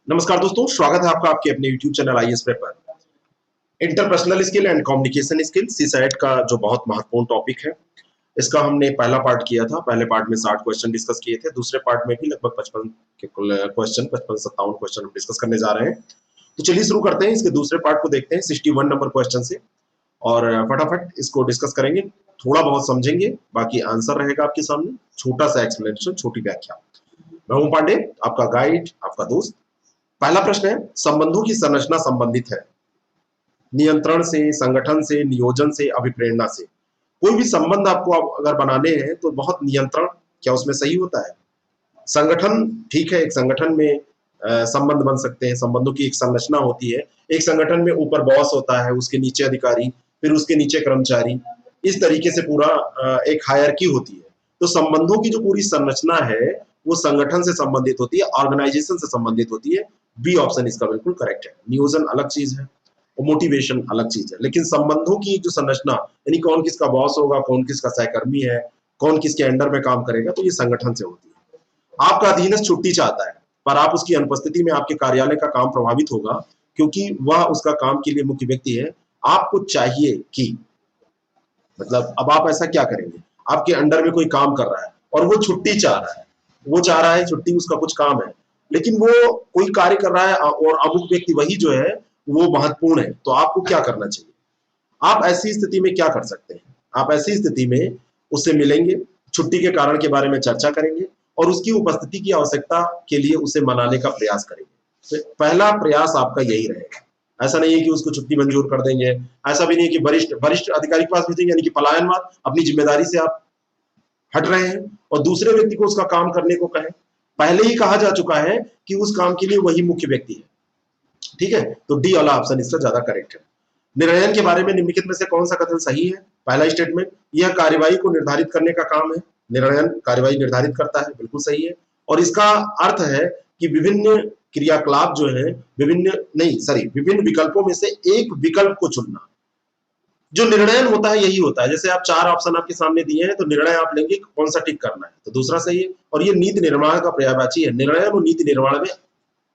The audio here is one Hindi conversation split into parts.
नमस्कार दोस्तों, स्वागत है आपका आपके अपने YouTube चैनल आईएएस प्रेप पर। Interpersonal skill and communication skill CSAT का जो बहुत महत्वपूर्ण टॉपिक है, इसका हमने पहला पार्ट किया था। पहले पार्ट में 60 क्वेश्चन डिस्कस किए थे। दूसरे पार्ट में भी लगभग 55 के कुल क्वेश्चन 55-57 क्वेश्चन हम डिस्कस करने जा रहे हैं। तो चलिए शुरू करते हैं। इसके दूसरे पार्ट को देखते हैं 61 नंबर क्वेश्चन से और फटाफट इसको डिस्कस करेंगे। थोड़ा बहुत समझेंगे, बाकी आंसर रहेगा आपके सामने। छोटा सा एक्सप्लेनेशन, छोटी व्याख्या। मैं हूं पांडे, आपका गाइड, आपका दोस्त। पहला प्रश्न है, संबंधों की संरचना संबंधित है नियंत्रण से, संगठन से, नियोजन से, अभिप्रेरणा से। कोई भी संबंध आपको अगर बनाने हैं तो बहुत नियंत्रण क्या उसमें सही होता है? संगठन ठीक है, एक संगठन में संबंध बन सकते हैं। संबंधों की एक संरचना होती है। एक संगठन में ऊपर बॉस होता है, उसके नीचे अधिकारी, फिर उसके नीचे कर्मचारी। इस तरीके से पूरा एक हायरार्की होती है। तो संबंधों की जो पूरी संरचना है वो संगठन से संबंधित होती है, ऑर्गेनाइजेशन से संबंधित होती है। बी ऑप्शन इसका बिल्कुल करेक्ट है। नियोजन अलग चीज है और मोटिवेशन अलग चीज है, लेकिन संबंधों की जो संरचना, यानी कौन किसका बॉस होगा, कौन किसका सहकर्मी है, कौन किसके अंडर में काम करेगा, तो ये संगठन से होती है। आपका अधीनस्थ छुट्टी चाहता है, पर आप उसकी अनुपस्थिति में आपके कार्यालय का काम प्रभावित होगा, क्योंकि वह उसका काम के लिए मुख्य व्यक्ति है। आपको चाहिए कि मतलब अब आप ऐसा क्या करेंगे? आपके अंडर में कोई काम कर रहा है और वो छुट्टी चाह रहा है। वो चाह रहा है छुट्टी, उसका कुछ काम है, लेकिन वो कोई कार्य कर रहा है और अमुक व्यक्ति वही जो है वो महत्वपूर्ण है। तो आपको क्या करना चाहिए? आप ऐसी स्थिति में क्या कर सकते हैं? आप ऐसी स्थिति में उससे मिलेंगे, छुट्टी के कारण के बारे में चर्चा करेंगे और उसकी उपस्थिति की आवश्यकता के लिए उसे मनाने का प्रयास करेंगे। तो पहला प्रयास आपका यही रहेगा। ऐसा नहीं है कि उसको छुट्टी मंजूर कर देंगे, ऐसा भी नहीं है कि वरिष्ठ वरिष्ठ अधिकारी के पास भेजेंगे, यानी कि पलायनवाद, अपनी जिम्मेदारी से आप हट रहे हैं और दूसरे व्यक्ति को उसका काम करने को कहें। पहले ही कहा जा चुका है कि उस काम के लिए वही मुख्य व्यक्ति है। ठीक है, तो डी वाला ऑप्शन इसका ज्यादा करेक्ट है। निर्णयन के बारे में निम्नलिखित में से कौन सा कथन सही है? पहला स्टेटमेंट, यह कार्यवाही को निर्धारित करने का काम है। निर्णयन कार्यवाही निर्धारित करता है, बिल्कुल सही है। और इसका अर्थ है कि विभिन्न क्रियाकलाप जो है, विभिन्न विकल्पों में से एक विकल्प को चुनना। जो निर्णयन होता है यही होता है। जैसे आप 4 ऑप्शन आपके सामने दिए हैं, तो निर्णय आप लेंगे कौन सा टिक करना है, तो दूसरा सही है। और ये नीति निर्माण का पर्यायवाची है। निर्णयन और नीति निर्माण में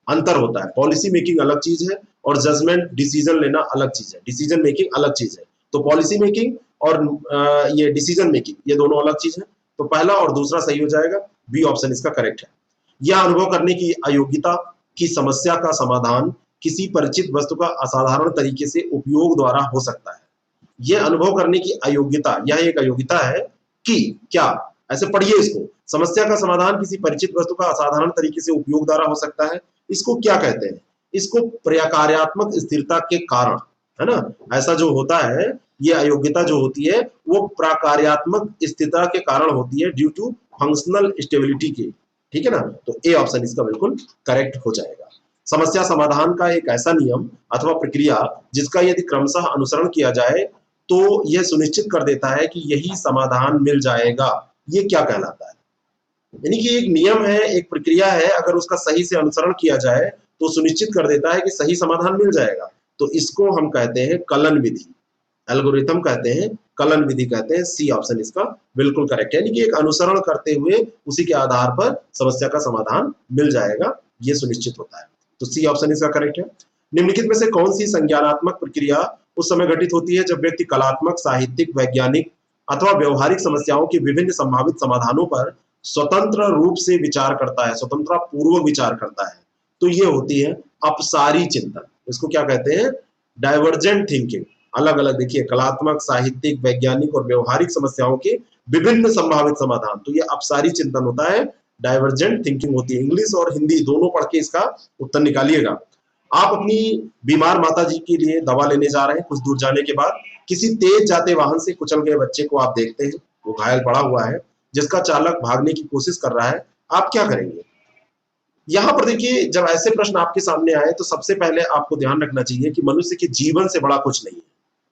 अंतर होता है। पॉलिसी मेकिंग अलग चीज है और जजमेंट, डिसीजन लेना अलग चीज है। डिसीजन मेकिंग अलग चीज है। तो पॉलिसी मेकिंग और ये डिसीजन मेकिंग, ये दोनों अलग चीज है। तो पहला और दूसरा सही हो जाएगा। बी ऑप्शन इसका करेक्ट है। यह अनुभव करने की अयोग्यता की समस्या का समाधान किसी परिचित वस्तु का असाधारण तरीके से उपयोग द्वारा हो सकता है। यह अनुभव करने की अयोग्यता, यह एक अयोग्यता है कि क्या, ऐसे पढ़िए इसको, समस्या का समाधान किसी परिचित वस्तु का असाधारण तरीके से उपयोग द्वारा हो सकता है। इसको क्या कहते हैं? इसको प्रकार्यात्मक स्थिरता के कारण, है ना, ऐसा जो होता है, ये अयोग्यता जो होती है वो प्रकार्यात्मक स्थिरता के कारण होती है, ड्यू टू फंक्शनल स्टेबिलिटी के। ठीक है ना, तो ए ऑप्शन इसका बिल्कुल करेक्ट हो जाएगा। समस्या समाधान का एक ऐसा नियम अथवा प्रक्रिया जिसका यदि क्रमशः अनुसरण किया जाए तो यह सुनिश्चित कर देता है कि यही समाधान मिल जाएगा। ये क्या कहलाता है? यानी कि एक नियम है, एक प्रक्रिया है, अगर उसका सही से अनुसरण किया जाए तो सुनिश्चित कर देता है कि सही समाधान मिल जाएगा। तो इसको हम कहते हैं कलन विधि, एल्गोरिथम कहते हैं, कलन विधि कहते हैं। सी ऑप्शन इसका बिल्कुल करेक्ट है। यानी कि एक अनुसरण करते हुए उसी के आधार पर समस्या का समाधान मिल जाएगा, ये सुनिश्चित होता है। तो सी ऑप्शन इसका करेक्ट है। निम्नलिखित में से कौन सी संज्ञानात्मक प्रक्रिया उस समय घटित होती है जब व्यक्ति कलात्मक, साहित्यिक, वैज्ञानिक अथवा व्यवहारिक समस्याओं के विभिन्न संभावित समाधानों पर स्वतंत्र रूप से विचार करता है, स्वतंत्रता पूर्वक विचार करता है? तो ये होती है अपसारी चिंतन। इसको क्या कहते हैं? Divergent thinking. अलग अलग देखिए, कलात्मक, साहित्यिक, वैज्ञानिक और व्यवहारिक समस्याओं के विभिन्न संभावित समाधान, तो ये अपसारी चिंतन होता है, डाइवर्जेंट थिंकिंग होती है। इंग्लिश और हिंदी दोनों पढ़ के इसका उत्तर निकालिएगा। आप अपनी बीमार माता जी के लिए दवा लेने जा रहे हैं, कुछ दूर जाने के बाद किसी तेज जाते वाहन से कुचल गए बच्चे को आप देखते हैं, वो घायल पड़ा हुआ है, जिसका चालक भागने की कोशिश कर रहा है। आप क्या करेंगे? यहाँ पर देखिए, जब ऐसे प्रश्न आपके सामने आए तो सबसे पहले आपको ध्यान रखना चाहिए कि मनुष्य के जीवन से बड़ा कुछ नहीं है।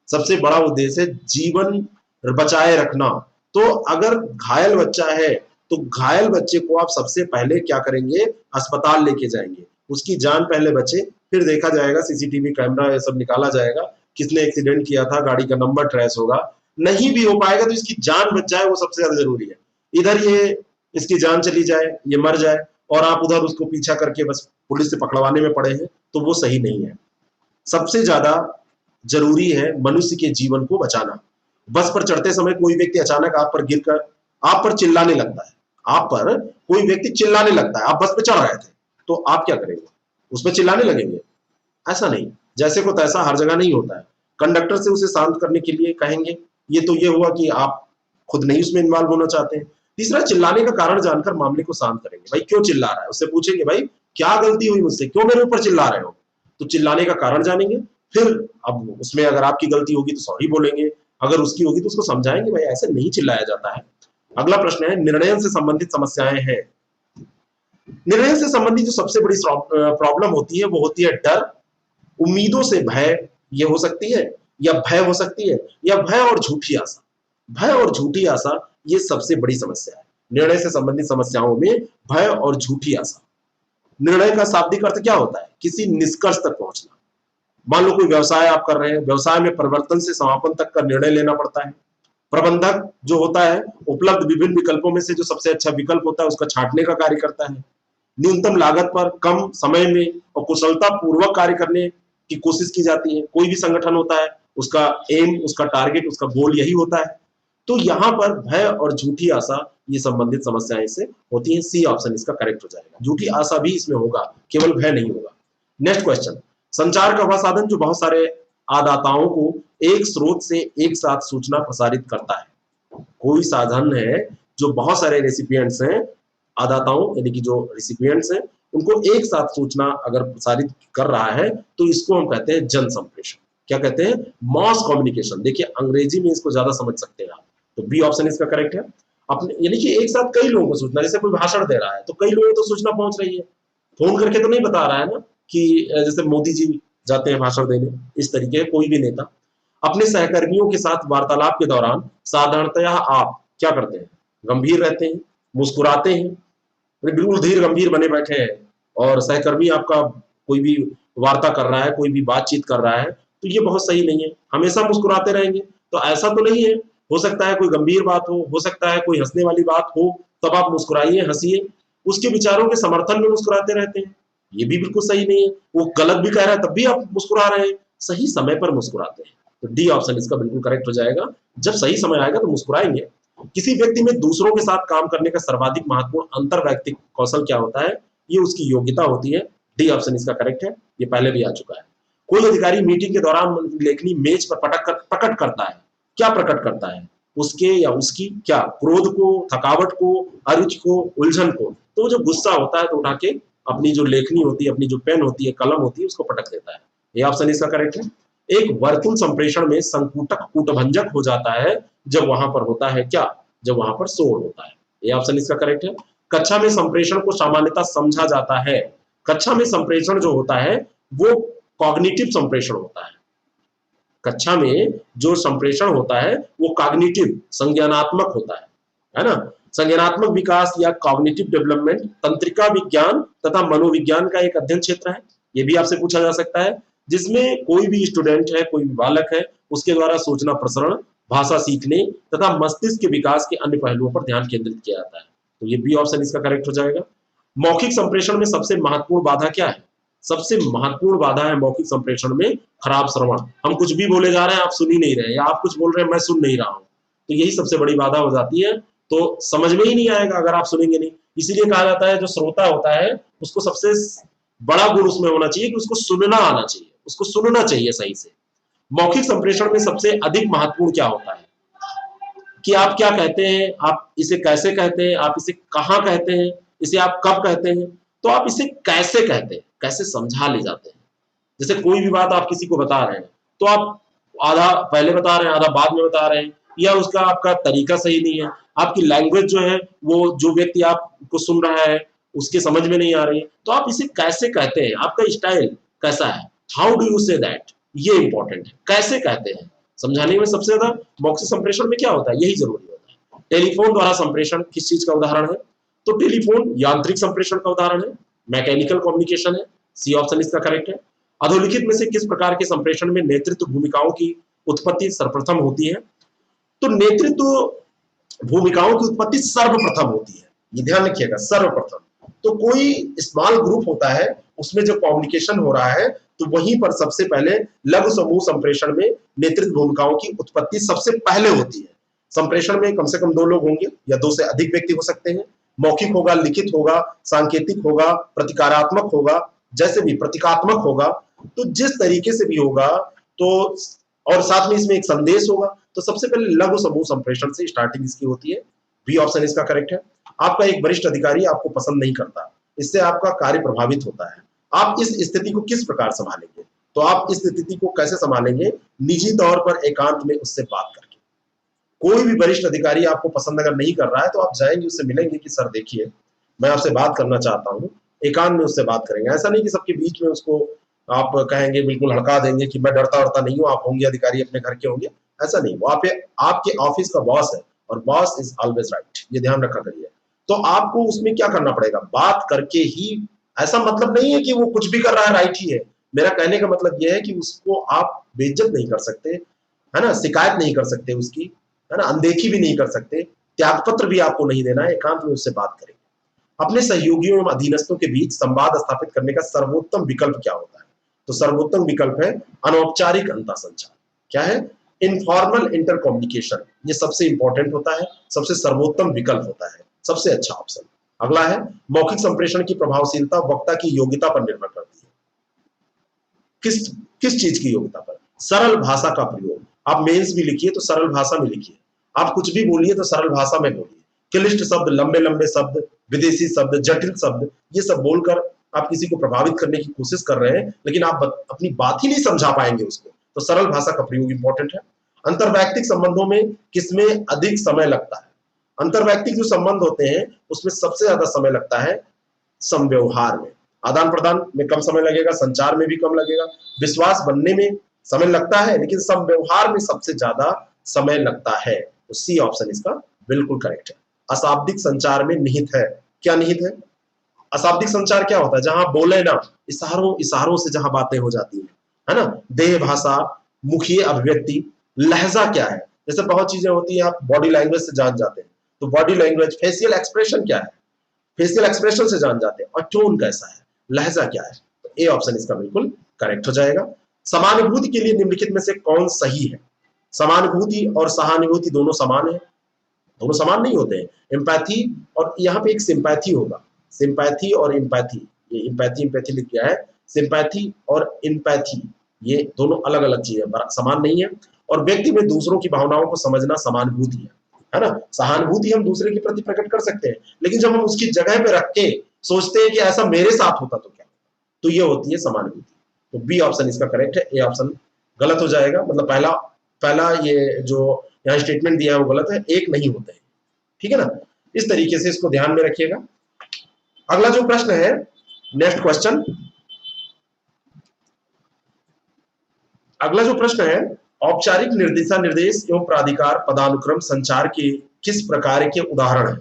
सबसे बड़ा उद्देश्य है जीवन बचाए रखना। तो अगर घायल बच्चा है तो घायल बच्चे को आप सबसे पहले क्या करेंगे? अस्पताल लेके जाएंगे, उसकी जान पहले बचे, फिर देखा जाएगा, सीसीटीवी कैमरा ये सब निकाला जाएगा, किसने एक्सीडेंट किया था, गाड़ी का नंबर ट्रेस होगा। नहीं भी हो पाएगा तो इसकी जान बच जाए, वो सबसे ज्यादा जरूरी है। इधर ये इसकी जान चली जाए, ये मर जाए, और आप उधर उसको पीछा करके बस पुलिस से पकड़वाने में पड़े हैं, तो वो सही नहीं है। सबसे ज्यादा जरूरी है मनुष्य के जीवन को बचाना। बस पर चढ़ते समय कोई व्यक्ति अचानक आप पर गिरकर आप पर चिल्लाने लगता है, आप पर कोई व्यक्ति चिल्लाने लगता है, आप बस पे चढ़ रहे थे, तो आप क्या करेंगे? उस पर चिल्लाने लगेंगे? ऐसा नहीं, जैसे को तैसा हर जगह नहीं होता है। कंडक्टर से उसे शांत करने के लिए कहेंगे, ये तो ये हुआ कि आप खुद नहीं उसमें इन्वॉल्व होना चाहते हैं। तीसरा, चिल्लाने का कारण जानकर मामले को शांत करेंगे। भाई क्यों चिल्ला रहा है, उससे पूछेंगे भाई क्या गलती हुई मुझसे, क्यों मेरे ऊपर चिल्ला रहे हो? तो चिल्लाने का कारण जानेंगे, फिर अब उसमें अगर आपकी गलती होगी तो सॉरी बोलेंगे, अगर उसकी होगी तो उसको समझाएंगे भाई ऐसे नहीं चिल्लाया जाता है। अगला प्रश्न है, निर्णय से संबंधित समस्याएं हैं। निर्णय से संबंधित जो सबसे बड़ी प्रॉब्लम होती है वो होती है डर, उम्मीदों से भय, ये हो सकती है, या भय हो सकती है, या भय और झूठी आशा। भय और झूठी आशा ये सबसे बड़ी समस्या है। निर्णय से संबंधित समस्याओं में भय और झूठी आशा। निर्णय का शाब्दिक अर्थ क्या होता है? किसी निष्कर्ष तक पहुंचना। मान लो कोई व्यवसाय आप कर रहे हैं, व्यवसाय में परिवर्तन से समापन तक का निर्णय लेना पड़ता है। प्रबंधक जो होता है उपलब्ध विभिन्न विकल्पों में से जो सबसे अच्छा विकल्प होता है उसका छांटने का कार्य करता है। न्यूनतम लागत पर कम समय में और कुशलता पूर्वक कार्य करने की कोशिश की जाती है। कोई भी संगठन होता है उसका एम, उसका टारगेट, उसका गोल यही होता है। तो यहाँ पर भय और झूठी आशा ये संबंधित समस्याएं इससे होती हैं। सी ऑप्शन इसका करेक्ट हो जाएगा। झूठी आशा भी इसमें होगा, केवल भय नहीं होगा। नेक्स्ट क्वेश्चन, संचार का वह साधन जो बहुत सारे आदाताओं को एक स्रोत से एक साथ सूचना प्रसारित करता है। कोई साधन है जो बहुत सारे रेसिपिएंट्स हैं, आदाताओं यानी कि जो रेसिपिएंट्स हैं उनको एक साथ सूचना अगर प्रसारित कर रहा है तो इसको हम कहते हैं जन संप्रेषण। क्या कहते हैं? Mass communication. देखिए अंग्रेजी में इसको ज्यादा समझ सकते हैं आप, तो बी ऑप्शन इसका करेक्ट है। अपने यानी कि एक साथ कई लोगों को सूचना, जैसे कोई भाषण दे रहा है तो कई लोगों को तो सूचना पहुंच रही है, फोन करके तो नहीं बता रहा है ना कि जैसे मोदी जी जाते हैं भाषण देने, इस तरीके कोई भी नेता। अपने सहकर्मियों के साथ वार्तालाप के दौरान साधारणतया आप क्या करते हैं? गंभीर रहते हैं, मुस्कुराते हैं, बिल्कुल धीर गंभीर बने बैठे हैं, और सहकर्मी आपका कोई भी वार्ता कर रहा है, कोई भी बातचीत कर रहा है, तो ये बहुत सही नहीं है। हमेशा मुस्कुराते रहेंगे तो ऐसा तो नहीं है, हो सकता है कोई गंभीर बात हो सकता है कोई हंसने वाली बात हो, तब आप मुस्कुराइए, हंसिए। उसके विचारों के समर्थन में मुस्कुराते रहते हैं, ये भी बिल्कुल सही नहीं है। वो गलत भी कह रहा है तब भी आप मुस्कुरा रहे हैं, सही समय पर मुस्कुराते हैं। तो डी ऑप्शन इसका बिल्कुल करेक्ट हो जाएगा। जब सही समय आएगा तो मुस्कुराएंगे। किसी व्यक्ति में दूसरों के साथ काम करने का सर्वाधिक महत्वपूर्ण अंतर वैयक्तिक कौशल क्या होता है? ये उसकी योग्यता होती है। डी ऑप्शन इसका करेक्ट है, ये पहले भी आ चुका है। कोई अधिकारी मीटिंग के दौरान लेखनी मेज पर प्रकट करता है, क्या प्रकट करता है? उसके या उसकी क्या? क्रोध को, थकावट को, अरुचि को, उलझन को। तो जो गुस्सा होता है तो उठा के अपनी जो लेखनी होती है, अपनी जो पेन होती है, कलम होती है, उसको पटक देता है। ये ऑप्शन इसका करेक्ट है। एक वर्तुल संप्रेषण में संकूटक कूटभंजक हो जाता है जब वहां पर होता है क्या? जब वहां पर शोर होता है। ये ऑप्शन इसका करेक्ट है। कक्षा में संप्रेषण को सामान्यतः समझा जाता है। कक्षा में संप्रेषण जो होता है वो कॉग्निटिव संप्रेषण होता है। कक्षा में जो संप्रेषण होता है वो कॉग्निटिव, संज्ञानात्मक होता है ना? संज्ञानात्मक विकास या कॉग्निटिव डेवलपमेंट तंत्रिका विज्ञान तथा मनोविज्ञान का एक अध्ययन क्षेत्र है। ये भी आपसे पूछा जा सकता है, जिसमें कोई भी स्टूडेंट है, कोई भी बालक है, उसके द्वारा सूचना प्रसरण, भाषा सीखने तथा मस्तिष्क के विकास के अन्य पहलुओं पर ध्यान केंद्रित किया जाता है। तो ये बी ऑप्शन इसका करेक्ट हो जाएगा। मौखिक संप्रेषण में सबसे महत्वपूर्ण बाधा क्या है? सबसे महत्वपूर्ण बाधा है मौखिक संप्रेषण में खराब श्रवण। हम कुछ भी बोले जा रहे हैं, आप सुन ही नहीं रहे, या आप कुछ बोल रहे हैं, मैं सुन नहीं रहा हूं, तो यही सबसे बड़ी बाधा हो जाती है। तो समझ में ही नहीं आएगा अगर आप सुनेंगे नहीं। इसीलिए कहा जाता है जो श्रोता होता है उसको सबसे बड़ा गुण उसमें होना चाहिए कि उसको सुनना आना चाहिए, उसको सुनना चाहिए सही से। मौखिक संप्रेषण में सबसे अधिक महत्वपूर्ण क्या होता है? कि आप क्या कहते हैं, आप इसे कैसे कहते हैं, आप इसे कहाँ कहते हैं, इसे आप कब कहते हैं, तो आप इसे कैसे कहते हैं, कैसे समझा ले जाते हैं। जैसे कोई भी बात आप किसी को बता रहे हैं तो आप आधा पहले बता रहे हैं, आधा बाद में बता रहे हैं, या उसका आपका तरीका सही नहीं है, आपकी लैंग्वेज जो है वो जो व्यक्ति आपको सुन रहा है उसके समझ में नहीं आ रही है, तो आप इसे कैसे कहते हैं, आपका स्टाइल कैसा है, how do you say that, ये इंपॉर्टेंट है। कैसे कहते हैं समझाने में सबसे ज्यादा मौखिक संप्रेषण में क्या होता है, यही जरूरी होता है। टेलीफोन द्वारा संप्रेषण किस चीज का उदाहरण है? तो टेलीफोन यांत्रिक संप्रेषण का उदाहरण है, मैकेनिकल कम्युनिकेशन है। सी ऑप्शन इसका करेक्ट है। अधोलिखित में से किस प्रकार के संप्रेषण में नेतृत्व भूमिकाओं की उत्पत्ति सर्वप्रथम होती है? तो नेतृत्व भूमिकाओं की उत्पत्ति सर्वप्रथम होती है, ये ध्यान रखिएगा, सर्वप्रथम। तो कोई स्मॉल ग्रुप होता है, उसमें जब कम्युनिकेशन हो रहा है तो वहीं पर सबसे पहले लघु समूह संप्रेषण में नेतृत्व भूमिकाओं की उत्पत्ति सबसे पहले होती है। संप्रेषण में कम से कम 2 लोग होंगे या 2 से अधिक व्यक्ति हो सकते हैं। मौखिक होगा, लिखित होगा, सांकेतिक होगा, प्रतिकारात्मक होगा, जैसे भी प्रतीकात्मक होगा, तो जिस तरीके से भी होगा, तो और साथ में इसमें एक संदेश होगा। तो सबसे पहले लघु समूह संप्रेषण से स्टार्टिंग इसकी होती है। बी ऑप्शन इसका करेक्ट है। आपका एक वरिष्ठ अधिकारी आपको पसंद नहीं करता, इससे आपका कार्य प्रभावित होता है। आप इस स्थिति को किस प्रकार संभालेंगे? तो आप इस स्थिति को कैसे संभालेंगे? निजी तौर पर एकांत में उससे बात करके। कोई भी वरिष्ठ अधिकारी आपको पसंद अगर नहीं कर रहा है तो आप जाएंगे, उससे मिलेंगे कि सर देखिए मैं आपसे बात करना चाहता हूँ, एकांत में उससे बात करेंगे। ऐसा नहीं कि सबके बीच में उसको आप कहेंगे, बिल्कुल हड़का देंगे कि मैं डरता वरता नहीं हूँ, आप होंगे अधिकारी, अपने घर के होंगे, ऐसा नहीं। वो आपके ऑफिस का बॉस है और बॉस इज ऑलवेज राइट, ये ध्यान रखा करिए। तो आपको उसमें क्या करना पड़ेगा? बात करके ही। ऐसा मतलब नहीं है कि वो कुछ भी कर रहा है राइट ही है। मेरा कहने का मतलब यह है कि उसको आप बेइज्जत नहीं कर सकते, है ना, शिकायत नहीं कर सकते उसकी, है ना, अनदेखी भी नहीं कर सकते, त्यागपत्र भी आपको नहीं देना है, एकांत में उससे बात करेंगे। अपने सहयोगियों एवं अधीनस्थों के बीच संवाद स्थापित करने का सर्वोत्तम विकल्प क्या होता है? तो सर्वोत्तम विकल्प है अनौपचारिक अंतः संचार। क्या है? Informal inter communication. ये सबसे इंपॉर्टेंट होता है, सबसे सर्वोत्तम विकल्प होता है, सबसे अच्छा ऑप्शन। अगला है मौखिक संप्रेषण की प्रभावशीलता वक्ता की योग्यता पर निर्भर करती है। किस किस चीज की योग्यता पर? सरल भाषा का प्रयोग। आप मेंस भी लिखिए तो सरल भाषा में लिखिए, आप कुछ भी बोलिए तो सरल भाषा में बोलिए। क्लिष्ट शब्द, लंबे लंबे शब्द, विदेशी शब्द, जटिल शब्द, ये सब बोलकर आप किसी को प्रभावित करने की कोशिश कर रहे हैं, लेकिन आप अपनी बात ही नहीं समझा पाएंगे उसको। तो सरल भाषा का प्रयोग इंपॉर्टेंट है। अंतरवैयक्तिक संबंधों में किसमें अधिक समय लगता है? अंतरवैयक्तिक जो संबंध होते हैं उसमें सबसे ज्यादा समय लगता है संव्यवहार में। आदान प्रदान में कम समय लगेगा, संचार में भी कम लगेगा, विश्वास बनने में समय लगता है, लेकिन संव्यवहार में सबसे ज्यादा समय लगता है। तो सी ऑप्शन इसका बिल्कुल करेक्ट है। अशाब्दिक संचार में निहित है। क्या निहित है? अशाब्दिक संचार क्या होता है? जहां बोले ना, इशारों इशारों से जहां बातें हो जाती है ना। देह भाषा, मुखीय अभिव्यक्ति, लहजा क्या है? जैसे बहुत चीजें होती है आप बॉडी लैंग्वेज से जान जाते हैं, तो बॉडी लैंग्वेज, फेशियल एक्सप्रेशन क्या है, फेशियल एक्सप्रेशन से जान जाते हैं, और टोन कैसा है, लहजा क्या है। तो ए ऑप्शन इसका बिल्कुल करेक्ट हो जाएगा। समानुभूति के लिए निम्नलिखित में से कौन सही है? समानुभूति और सहानुभूति दोनों समान है? दोनों समान नहीं होते हैं। एम्पैथी और यहाँ पे एक सिंपैथी होगा, सिंपैथी और एम्पैथी, ये एम्पैथी एम्पैथी लिख दिया है, सिंपैथी और एम्पैथी ये दोनों अलग अलग चीजें, समान नहीं है। और व्यक्ति में दूसरों की भावनाओं को समझना समानुभूति है ना। सहानुभूति हम दूसरे के प्रति प्रकट कर सकते हैं, लेकिन जब हम उसकी जगह पे रख के सोचते हैं कि ऐसा मेरे साथ होता तो क्या, तो ये होती है समानुभूति। तो बी ऑप्शन इसका करेक्ट है, ए ऑप्शन गलत हो जाएगा। मतलब पहला पहला ये जो यहाँ स्टेटमेंट दिया है वो गलत है, एक नहीं होते हैं, ठीक है ना। इस तरीके से इसको ध्यान में रखिएगा। अगला जो प्रश्न है, नेक्स्ट क्वेश्चन, अगला जो प्रश्न है, औपचारिक निर्देशा निर्देश एवं प्राधिकार पदानुक्रम संचार के किस प्रकार के उदाहरण हैं?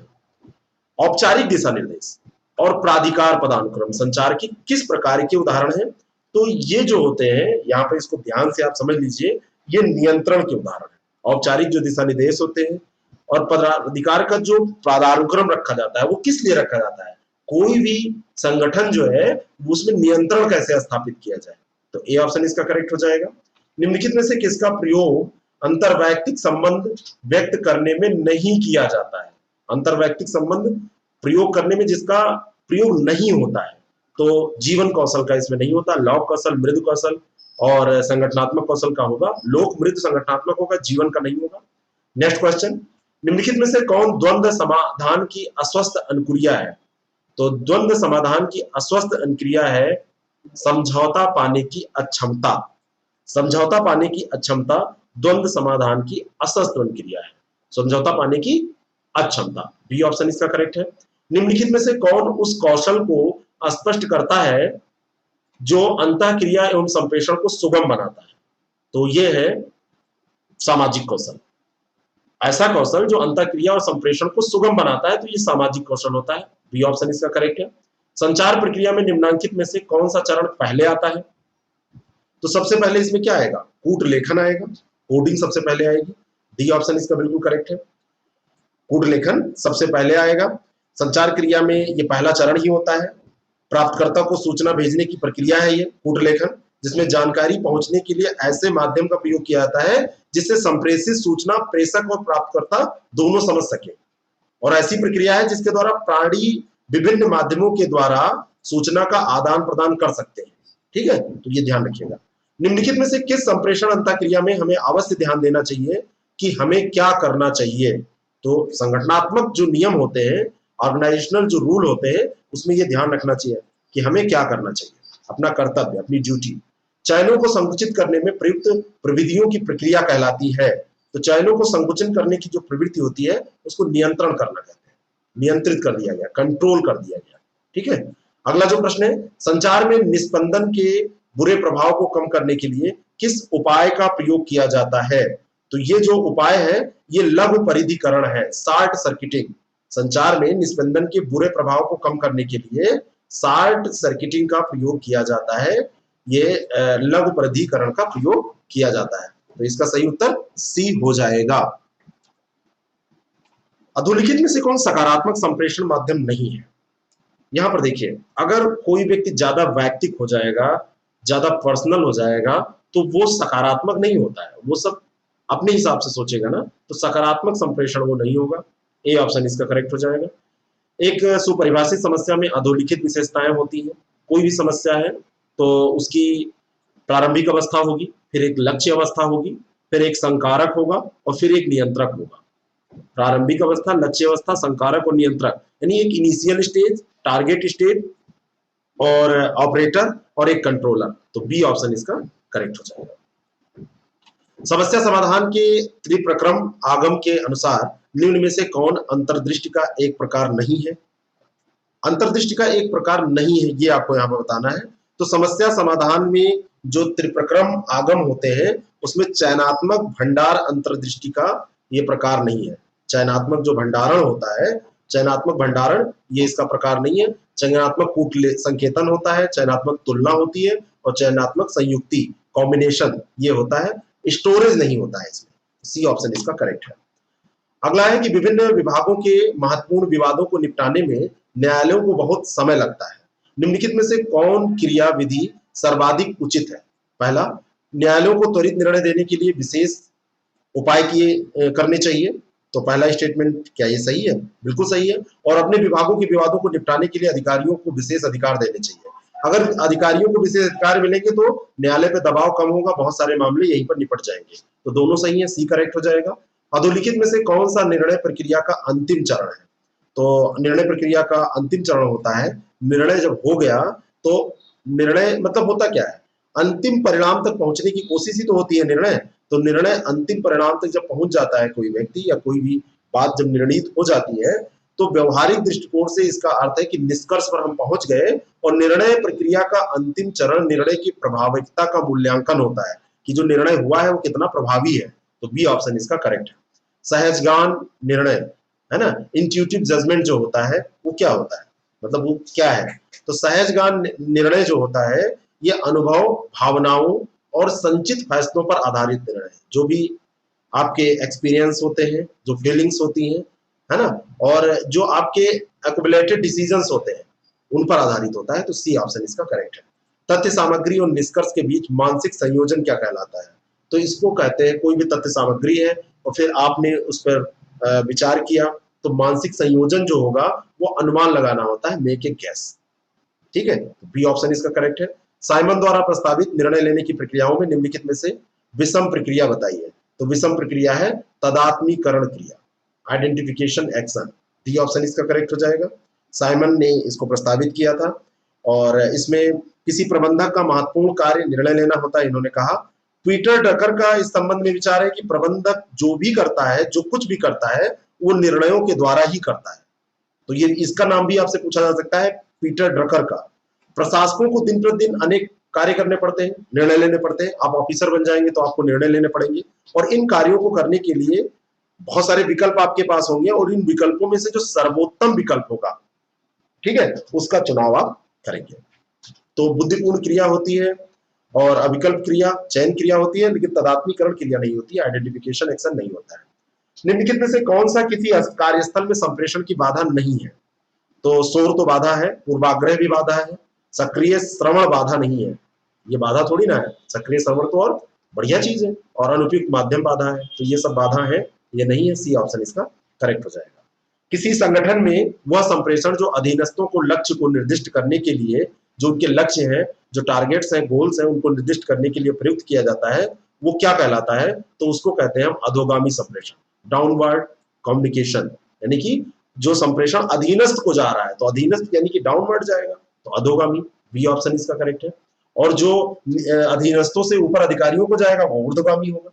औपचारिक दिशा निर्देश और प्राधिकार पदानुक्रम संचार की किस प्रकार के उदाहरण हैं? तो ये जो होते हैं, यहाँ पे इसको ध्यान से आप समझ लीजिए, ये नियंत्रण के उदाहरण है। औपचारिक जो दिशा निर्देश होते हैं और पदाधिकार का जो पदानुक्रम रखा जाता है, वो किस लिए रखा जाता है? कोई भी संगठन जो है उसमें नियंत्रण कैसे स्थापित किया जाए। तो ए ऑप्शन इसका करेक्ट हो जाएगा। निम्नलिखित में से किसका प्रयोग अंतरवैयक्तिक संबंध व्यक्त करने में नहीं किया जाता है? अंतरवैयक्तिक संबंध प्रयोग करने में जिसका प्रयोग नहीं होता है, तो जीवन कौशल का इसमें नहीं होता, लौक कौशल, मृदु कौशल और संगठनात्मक कौशल का होगा। लोक मृदु संगठनात्मक होगा, जीवन का नहीं होगा। नेक्स्ट क्वेश्चन, निम्नलिखित में से कौन द्वंद्व समाधान की अस्वस्थ अनुक्रिया है? तो द्वंद्व समाधान की अस्वस्थ अनुक्रिया है समझौता पाने की अक्षमता। समझौता पाने की अक्षमता द्वंद्व समाधान की अस्वस्थ अनुक्रिया है, समझौता पाने की अक्षमता। बी ऑप्शन इसका करेक्ट है। निम्नलिखित में से कौन उस कौशल को स्पष्ट करता है जो अंतःक्रिया एवं संप्रेषण को सुगम बनाता है? तो ये है सामाजिक कौशल। ऐसा कौशल जो अंतःक्रिया और संप्रेषण को सुगम बनाता है, तो ये सामाजिक कौशल होता है। बी ऑप्शन इसका करेक्ट है। संचार प्रक्रिया में निम्नांकित में से कौन सा चरण पहले आता है? तो सबसे पहले इसमें क्या आएगा? कूट लेखन आएगा, कोडिंग सबसे पहले आएगी। डी ऑप्शन इसका बिल्कुल करेक्ट है, कूट लेखन सबसे पहले आएगा। संचार क्रिया में ये पहला चरण ही होता है। प्राप्तकर्ता को सूचना भेजने की प्रक्रिया है ये कूटलेखन, जिसमें जानकारी पहुंचने के लिए ऐसे माध्यम का प्रयोग किया जाता है जिससे संप्रेषित सूचना प्रेषक और प्राप्तकर्ता दोनों समझ सके। और ऐसी प्रक्रिया है जिसके द्वारा प्राणी विभिन्न माध्यमों के द्वारा सूचना का आदान प्रदान कर सकते हैं। ठीक है, तो ये ध्यान रखिएगा। निम्नलिखित में से किस संप्रेषण अंतःक्रिया में हमें अवश्य ध्यान देना चाहिए कि हमें क्या करना चाहिए? तो संगठनात्मक जो नियम होते हैं, ऑर्गेनाइजेशनल जो रूल होते हैं, उसमें ये ध्यान रखना चाहिए कि हमें क्या करना चाहिए, अपना कर्तव्य, अपनी ड्यूटी। चयनों को संकुचित करने में प्रयुक्त प्रविधियों की प्रक्रिया कहलाती है। तो चयनों को संकुचन करने की जो प्रवृत्ति होती है उसको नियंत्रण करना कहते हैं, नियंत्रित कर दिया गया, कंट्रोल कर दिया गया। ठीक है, अगला जो प्रश्न है, संचार में निस्पंदन के बुरे प्रभाव को कम करने के लिए किस उपाय का प्रयोग किया जाता है? तो ये जो उपाय है ये लघु परिधिकरण है, शॉर्ट सर्किटिंग। संचार में निस्पंदन के बुरे प्रभाव को कम करने के लिए शॉर्ट सर्किटिंग का प्रयोग किया जाता है, ये लघु परिधिकरण का प्रयोग किया जाता है। तो इसका सही उत्तर सी हो जाएगा। अधोलिखित में से कौन सकारात्मक संप्रेषण माध्यम नहीं है? यहां पर देखिए, अगर कोई व्यक्ति ज्यादा वैयक्तिक हो जाएगा, ज्यादा पर्सनल हो जाएगा, तो वो सकारात्मक नहीं होता है, वो सब अपने हिसाब से सोचेगा ना, तो सकारात्मक संप्रेषण वो नहीं होगा। ए ऑप्शन इसका करेक्ट हो जाएगा। एक सुपरिभाषित समस्या में अधोलिखित विशेषताएं होती हैं। कोई भी समस्या है तो उसकी प्रारंभिक अवस्था होगी, फिर एक लक्ष्य अवस्था होगी, फिर एक संकारक होगा और फिर एक नियंत्रक होगा। प्रारंभिक अवस्था, लक्ष्य अवस्था, संकारक और नियंत्रक, यानी एक इनिशियल स्टेज, टारगेट स्टेज और ऑपरेटर और एक कंट्रोलर। तो बी ऑप्शन इसका करेक्ट हो जाएगा। समस्या समाधान के त्रिप्रक्रम आगम के अनुसार निम्न में से कौन अंतर्दृष्टि का एक प्रकार नहीं है? अंतर्दृष्टि का एक प्रकार नहीं है, ये आपको यहाँ पर बताना है। तो समस्या समाधान में जो त्रिप्रक्रम आगम होते हैं उसमें चयनात्मक भंडार अंतर्दृष्टि का ये प्रकार नहीं है। चयनात्मक जो भंडारण होता है, चयनात्मक भंडारण, ये इसका प्रकार नहीं है। चयनात्मक कूट संकेतन होता है, चयनात्मक तुलना होती है और चयनात्मक संयुक्ति, कॉम्बिनेशन, ये होता है। स्टोरेज नहीं होता है इसमें। सी ऑप्शन इसका करेक्ट है। अगला है कि विभिन्न विभागों के महत्वपूर्ण विवादों को निपटाने में न्यायालयों को बहुत समय लगता है। निम्नलिखित में से कौन क्रिया विधि सर्वाधिक उचित है? पहला, न्यायालयों को त्वरित निर्णय देने के लिए विशेष उपाय किए करने चाहिए। तो पहला स्टेटमेंट क्या ये सही है? बिल्कुल सही है। और अपने विभागों के विवादों को निपटाने के लिए अधिकारियों को विशेष अधिकार देने चाहिए। अगर अधिकारियों को विशेष अधिकार मिलेंगे तो न्यायालय पे दबाव कम होगा, बहुत सारे मामले यहीं पर निपट जाएंगे। तो दोनों सही है, सी करेक्ट हो जाएगा। अधोलिखित में से कौन सा निर्णय प्रक्रिया का अंतिम चरण है? तो निर्णय प्रक्रिया का अंतिम चरण होता है, निर्णय जब हो गया तो निर्णय मतलब होता क्या है? अंतिम परिणाम तक पहुंचने की कोशिश ही तो होती है निर्णय। तो निर्णय अंतिम परिणाम तक जब पहुंच जाता है कोई व्यक्ति या कोई भी बात जब निर्णित हो जाती है, तो व्यवहारिक दृष्टिकोण से इसका अर्थ है कि निष्कर्ष पर हम पहुंच गए। और निर्णय प्रक्रिया का अंतिम चरण निर्णय की प्रभाविकता का मूल्यांकन होता है कि जो निर्णय हुआ है वो कितना प्रभावी है। तो बी ऑप्शन इसका करेक्ट है। सहजज्ञान निर्णय है ना, इंट्यूटिव जजमेंट जो होता है वो क्या होता है, मतलब वो क्या है? तो सहजज्ञान निर्णय जो होता है ये अनुभव, भावनाओं और संचित फैसलों पर आधारित निर्णय है। जो भी आपके एक्सपीरियंस होते हैं, जो फीलिंग्स होती हैं, है ना, और जो आपके एक्युमुलेटेड डिसीजंस होते हैं उन पर आधारित होता है। तो सी ऑप्शन इसका करेक्ट है। तथ्य सामग्री और निष्कर्ष के बीच मानसिक संयोजन क्या कहलाता है? तो इसको कहते हैं, कोई भी तथ्य सामग्री है और फिर आपने उस पर विचार किया, तो मानसिक संयोजन जो होगा वो अनुमान लगाना होता है, मेक ए गेस। ठीक है, बी ऑप्शन इसका करेक्ट है। साइमन द्वारा प्रस्तावित निर्णय लेने की प्रक्रियाओं में निम्नलिखित में से विषम प्रक्रिया बताइए। तो विषम प्रक्रिया है तदात्मीकरण क्रिया, आइडेंटिफिकेशन एक्शन। डी ऑप्शन इसका करेक्ट हो जाएगा। साइमन ने इसको प्रस्तावित किया था और इसमें किसी प्रबंधक का महत्वपूर्ण कार्य निर्णय लेना होता है। इन्होंने कहा, पीटर ड्रकर का इस संबंध में विचार है कि प्रबंधक जो भी करता है, जो कुछ भी करता है, वो निर्णयों के द्वारा ही करता है। तो ये इसका नाम भी आपसे पूछा जा सकता है, पीटर ड्रकर का। प्रशासकों को दिन प्रतिदिन अनेक कार्य करने पड़ते हैं, निर्णय लेने पड़ते हैं। आप ऑफिसर बन जाएंगे तो आपको निर्णय लेने पड़ेंगे और इन कार्यों को करने के लिए बहुत सारे विकल्प आपके पास होंगे और इन विकल्पों में से जो सर्वोत्तम विकल्प होगा, ठीक है, उसका चुनाव आप करेंगे। तो बुद्धिपूर्ण क्रिया होती है और अविकल्प क्रिया, चयन क्रिया होती है, लेकिन तदात्मीकरण क्रिया नहीं होती है, आइडेंटिफिकेशन एक्शन नहीं होता है। निम्नलिखित में से कौन सा किसी कार्यस्थल में संप्रेषण की बाधा नहीं है? तो शोर तो बाधा है, पूर्वाग्रह भी बाधा है, सक्रिय श्रवण बाधा नहीं है, ये बाधा थोड़ी ना है, सक्रिय श्रवण तो और बढ़िया चीज है, और अनुपयुक्त माध्यम बाधा है, तो ये सब बाधा है, ये नहीं है, सी ऑप्शन इसका करेक्ट हो जाएगा। किसी संगठन में वह संप्रेषण जो अधीनस्थों को लक्ष्य को निर्दिष्ट करने के लिए, जो उनके लक्ष्य हैं, जो टारगेट्स हैं, गोल्स हैं, उनको निर्दिष्ट करने के लिए प्रयुक्त किया जाता है, वो क्या कहलाता है? तो उसको कहते हैं हम अधोगामी संप्रेषण, डाउनवर्ड कम्युनिकेशन, यानी कि जो संप्रेषण अधीनस्थ को जा रहा है, तो अधीनस्थ यानी कि डाउनवर्ड जाएगा, तो अधोगामी, बी ऑप्शन इसका करेक्ट है। और जो अधीनस्थों से ऊपर अधिकारियों को जाएगा वो ऊर्ध्वगामी होगा।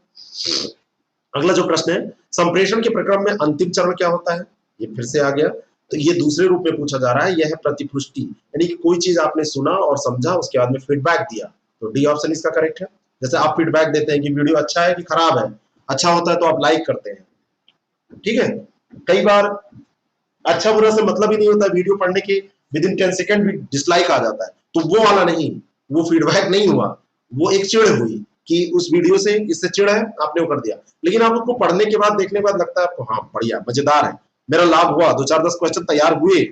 अगला जो प्रश्न है, संप्रेषण के प्रक्रम में अंतिम चरण क्या होता है? ये फिर से आ गया, तो ये दूसरे रूप में पूछा जा रहा है, यह है प्रतिपुष्टि, यानी कि कोई चीज आपने सुना और समझा, उसके बाद में फीडबैक दिया, तो डी ऑप्शन इसका करेक्ट है। जैसे आप फीडबैक देते हैं कि वीडियो अच्छा है कि खराब है, अच्छा होता है तो आप लाइक करते हैं, ठीक है। कई बार अच्छा बुरा से मतलब ही नहीं होता, वीडियो पढ़ने के विद इन 10 सेकंड भी डिसलाइक आ जाता है, तो वो वाला नहीं, वो फीडबैक नहीं हुआ, वो एक चिढ़ हुई कि उस वीडियो से इससे चिढ़ है, आपने वो कर दिया। लेकिन आप उसको पढ़ने के बाद, देखने के बाद लगता है आपको हाँ बढ़िया मजेदार है, मेरा लाभ हुआ, 2 4 10 क्वेश्चन तैयार हुए,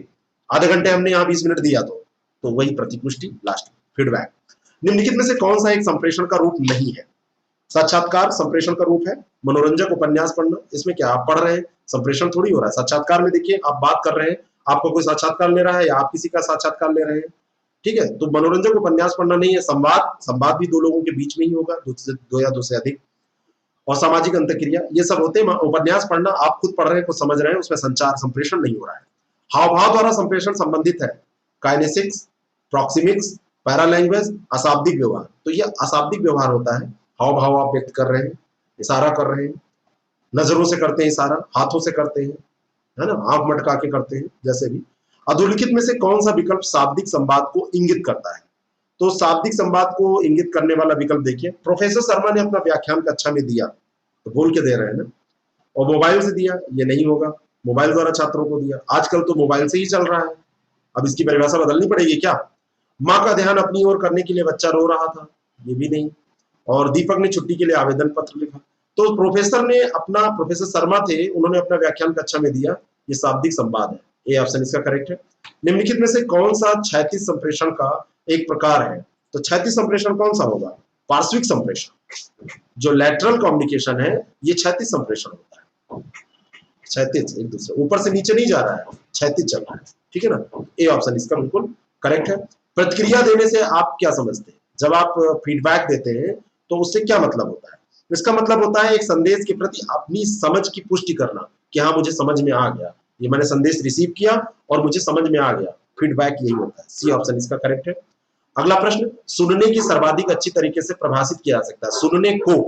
आधे घंटे हमने यहाँ 20 मिनट दिया, तो वही प्रतिपुष्टि, लास्ट फीडबैक। निम्नलिखित में से कौन सा एक संप्रेषण का रूप नहीं है? साक्षात्कार संप्रेषण का रूप है, मनोरंजक उपन्यास पढ़ना, इसमें क्या आप पढ़ रहे हैं, संप्रेषण थोड़ी हो रहा है। साक्षात्कार में देखिए आप बात कर रहे हैं, आपको कोई साक्षात्कार ले रहा है या आप किसी का साक्षात्कार ले रहे हैं, ठीक है। तो मनोरंजक उपन्यास पढ़ना नहीं है। संवाद भी दो लोगों के बीच में ही होगा, दो या दो से अधिक, और सामाजिक अंतक्रिया, ये सब होते हैं। उपन्यास पढ़ना आप खुद पढ़ रहे हैं, कुछ समझ रहे हैं, उसमें संचार संप्रेषण नहीं हो रहा है। हाव भाव द्वारा संप्रेषण संबंधित है, काइनेसिक्स, प्रॉक्सिमिक्स, पैरालैंग्वेज, अशाब्दिक व्यवहार, तो ये अशाब्दिक व्यवहार होता है। हाव भाव आप व्यक्त कर रहे हैं, इशारा कर रहे हैं, नजरों से करते हैं इशारा, हाथों से करते हैं, है ना, आंख मटका के करते हैं, जैसे भी। अधोलिखित में से कौन सा विकल्प शाब्दिक संवाद को इंगित करता है? तो शाब्दिक संवाद को इंगित करने वाला विकल्प देखिए, प्रोफेसर शर्मा ने अपना व्याख्यान कक्षा में दिया, तो बोल के दे रहे हैं ना, और मोबाइल से दिया, ये नहीं होगा, मोबाइल द्वारा छात्रों को दिया, आजकल तो मोबाइल से ही चल रहा है, अब इसकी परिभाषा बदलनी पड़ेगी क्या? माँ का ध्यान अपनी ओर करने के लिए बच्चा रो रहा था, ये भी नहीं। और दीपक ने छुट्टी के लिए आवेदन पत्र लिखा, तो प्रोफेसर ने अपना, प्रोफेसर शर्मा थे, उन्होंने अपना व्याख्यान कक्षा में दिया, ये शाब्दिक संवाद है, ए ऑप्शन इसका करेक्ट है। निम्नलिखित में से कौन सा क्षैतिज संप्रेषण का एक प्रकार है? तो क्षैतिज संप्रेषण कौन सा होगा? पार्श्विक संप्रेषण, जो लैटरल कम्युनिकेशन है, ये क्षैतिज संप्रेषण होता है। क्षैतिज, एक दूसरे ऊपर से नीचे नहीं जा रहा है, क्षैतिज चल रहा है, ठीक है ना, ए ऑप्शन इसका बिल्कुल करेक्ट है। प्रतिक्रिया देने से आप क्या समझते हैं? जब आप फीडबैक देते हैं तो उससे क्या मतलब होता है? इसका मतलब होता है एक संदेश के प्रति अपनी समझ की पुष्टि करना, कि हाँ मुझे समझ में आ गया, ये मैंने संदेश रिसीव किया और मुझे समझ में आ गया, फीडबैक यही होता है, सी ऑप्शन इसका करेक्ट है। अगला प्रश्न, सुनने की सर्वाधिक अच्छी तरीके से परिभाषित किया जा सकता है। सुनने को,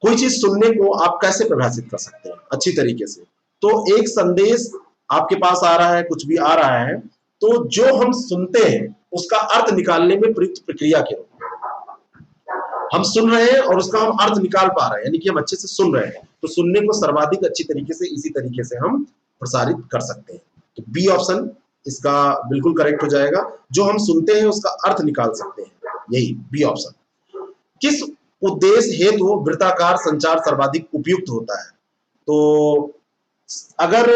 कोई चीज सुनने को आप कैसे परिभाषित कर सकते हैं अच्छी तरीके से? तो एक संदेश आपके पास आ रहा है, कुछ भी आ रहा है, तो जो हम सुनते हैं उसका अर्थ निकालने में प्रयुक्त प्रक्रिया के रूप में हम सुन रहे हैं और उसका हम अर्थ निकाल पा रहे हैं, यानी कि हम अच्छे से सुन रहे हैं, तो सुनने को सर्वाधिक अच्छी तरीके से इसी तरीके से हम प्रसारित कर सकते हैं, तो बी ऑप्शन इसका बिल्कुल करेक्ट हो जाएगा, जो हम सुनते हैं उसका अर्थ निकाल सकते हैं, यही बी ऑप्शन। किस उद्देश्य हेतु वृत्ताकार संचार सर्वाधिक उपयुक्त होता है? तो अगर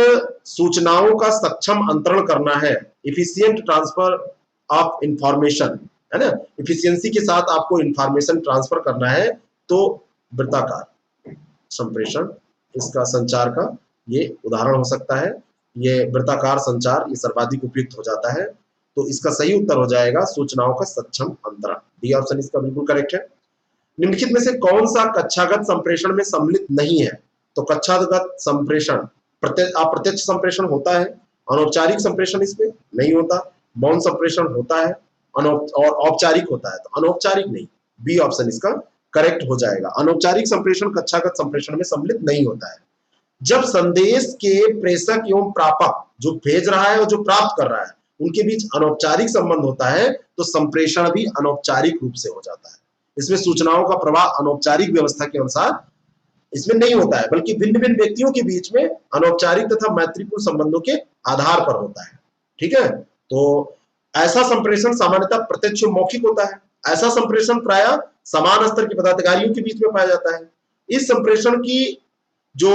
सूचनाओं का सक्षम अंतरण करना है, इफिशियंट ट्रांसफर ऑफ इंफॉर्मेशन, है ना, इफिशियंसी के साथ आपको इंफॉर्मेशन ट्रांसफर करना है, तो वृत्ताकार संप्रेषण इसका संचार का ये उदाहरण हो सकता है। ये वृत्ताकार संचार ये सर्वाधिक उपयुक्त हो जाता है, तो इसका सही उत्तर हो जाएगा सूचनाओं का सक्षम अंतरण, डी ऑप्शन इसका बिल्कुल करेक्ट है। निम्नलिखित में से कौन सा कक्षागत संप्रेषण में सम्मिलित नहीं है? तो कक्षागत संप्रेषण, अप्रत्यक्ष संप्रेषण होता है, अनौपचारिक संप्रेषण इसमें नहीं होता, मौन संप्रेषण होता है, और औपचारिक होता है, तो अनौपचारिक नहीं, बी ऑप्शन इसका करेक्ट हो जाएगा। अनौपचारिक संप्रेषण कक्षागत संप्रेषण में सम्मिलित नहीं होता है। जब संदेश के प्रेषक एवं प्रापक, जो भेज रहा है और जो प्राप्त कर रहा है, उनके बीच अनौपचारिक संबंध होता है, तो संप्रेषण भी अनौपचारिक रूप से हो जाता है। इसमें सूचनाओं का प्रवाह अनौपचारिक व्यवस्था के अनुसार इसमें नहीं होता है, बल्कि भिन्न भिन्न व्यक्तियों के बीच में अनौपचारिक तथा मैत्रीपूर्ण संबंधों के आधार पर होता है, ठीक है। तो ऐसा संप्रेषण सामान्यतः प्रत्यक्ष मौखिक होता है। ऐसा संप्रेषण प्रायः समान स्तर के पदाधिकारियों के बीच में पाया जाता है। इस संप्रेषण की जो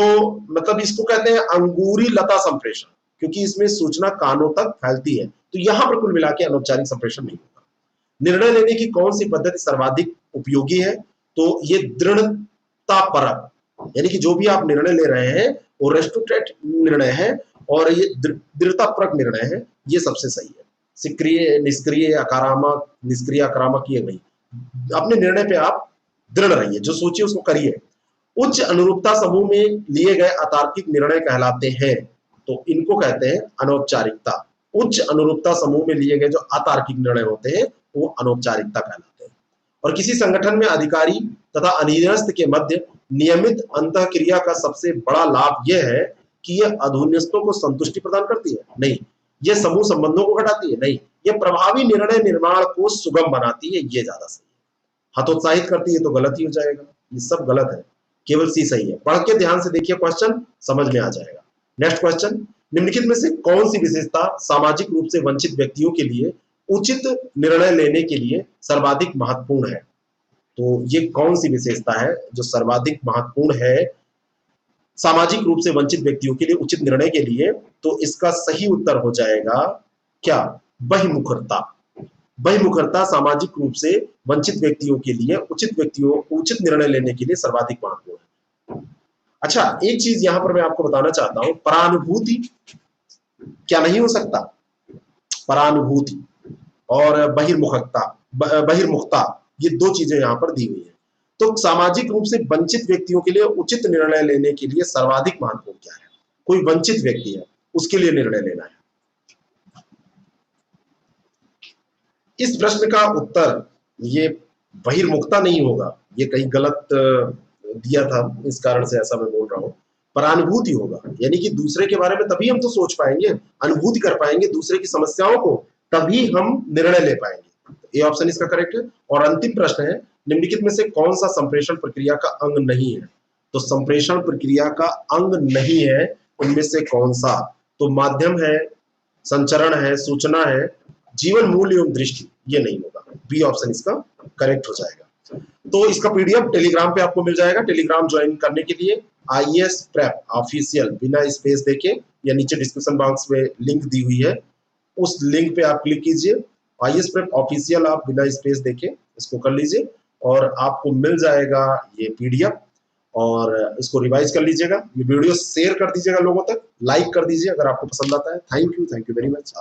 मतलब इसको कहते हैं अंगूरी लता संप्रेषण, क्योंकि इसमें सूचना कानों तक फैलती है। तो यहां पर कुल मिला के अनौपचारिक संप्रेषण नहीं होगा। निर्णय लेने की कौन सी पद्धति सर्वाधिक उपयोगी है? तो ये दृढ़ता परक, यानी कि जो भी आप निर्णय ले रहे हैं वो रेस्ट्रिक्टेड निर्णय है और ये दृढ़ता परक निर्णय है, ये सबसे सही है। सक्रिय, निष्क्रिय, आक्रामक, निष्क्रिय, आक्रामक ये नहीं। अपने निर्णय पे आप दृढ़ रहिए, जो सोचिए उसको करिए। उच्च अनुरूपता समूह में लिए गए अतार्किक निर्णय कहलाते हैं, तो इनको कहते हैं अनौपचारिकता। उच्च अनुरूपता समूह में लिए गए जो अतार्किक निर्णय होते हैं वो अनौपचारिकता कहलाते हैं। और किसी संगठन में अधिकारी तथा अधीनस्थ के मध्य नियमित अंतःक्रिया का सबसे बड़ा लाभ यह है कि यह अधीनस्थों को संतुष्टि प्रदान करती है? नहीं। यह समूह संबंधों को घटाती है? नहीं। यह प्रभावी निर्णय निर्माण को सुगम बनाती है, ये ज्यादा सही है। हतोत्साहित करती है तो गलत ही हो जाएगा, ये सब गलत है, केवल सी सही है। पढ़ के ध्यान से देखिए, क्वेश्चन समझ में आ जाएगा। नेक्स्ट क्वेश्चन, निम्नलिखित में से कौन सी विशेषता सामाजिक रूप से वंचित व्यक्तियों के लिए उचित निर्णय लेने के लिए सर्वाधिक महत्वपूर्ण है? तो ये कौन सी विशेषता है जो सर्वाधिक महत्वपूर्ण है सामाजिक रूप से वंचित व्यक्तियों के लिए उचित निर्णय के लिए? तो इसका सही उत्तर हो जाएगा क्या? बहिर्मुखता। बहिर्मुखता सामाजिक रूप से वंचित व्यक्तियों के लिए उचित निर्णय लेने के लिए सर्वाधिक महत्वपूर्ण है। अच्छा, एक चीज यहां पर मैं आपको बताना चाहता हूं, परानुभूति क्या नहीं हो सकता? परानुभूति और बहिर्मुखता ये दो चीजें यहां पर दी हुई है। तो सामाजिक रूप से वंचित व्यक्तियों के लिए उचित निर्णय लेने के लिए सर्वाधिक महत्वपूर्ण क्या है? कोई वंचित व्यक्ति है, उसके लिए निर्णय लेना है। इस प्रश्न का उत्तर ये बहिर्मुखता नहीं होगा, ये कहीं गलत दिया था, इस कारण से ऐसा मैं बोल रहा हूं। परानुभूति होगा, यानी कि दूसरे के बारे में तभी हम तो सोच पाएंगे, अनुभूति कर पाएंगे दूसरे की समस्याओं को, तभी हम निर्णय ले पाएंगे। ये ऑप्शन इसका करेक्ट है। और अंतिम प्रश्न है, निम्नलिखित में से कौन सा संप्रेषण प्रक्रिया का अंग नहीं है? तो संप्रेषण प्रक्रिया का अंग नहीं है उनमें से कौन सा? तो माध्यम है, संचरण है, सूचना है, जीवन मूल्य एवं दृष्टि, ये नहीं होगा। बी ऑप्शन इसका करेक्ट हो जाएगा। तो इसका पीडीएफ टेलीग्राम पे आपको मिल जाएगा। टेलीग्राम ज्वाइन करने के लिए IAS प्रेप ऑफिशियल बिना स्पेस देके, या नीचे डिस्क्रिप्शन बॉक्स में लिंक दी हुई है, उस लिंक पे आप क्लिक कीजिए। IAS प्रेप ऑफिशियल आप बिना स्पेस देके इसको कर लीजिए और आपको मिल जाएगा ये पीडीएफ, और इसको रिवाइज कर लीजिएगा। ये वीडियो शेयर कर दीजिएगा लोगों तक, लाइक कर दीजिए अगर आपको पसंद आता है। Thank you very much.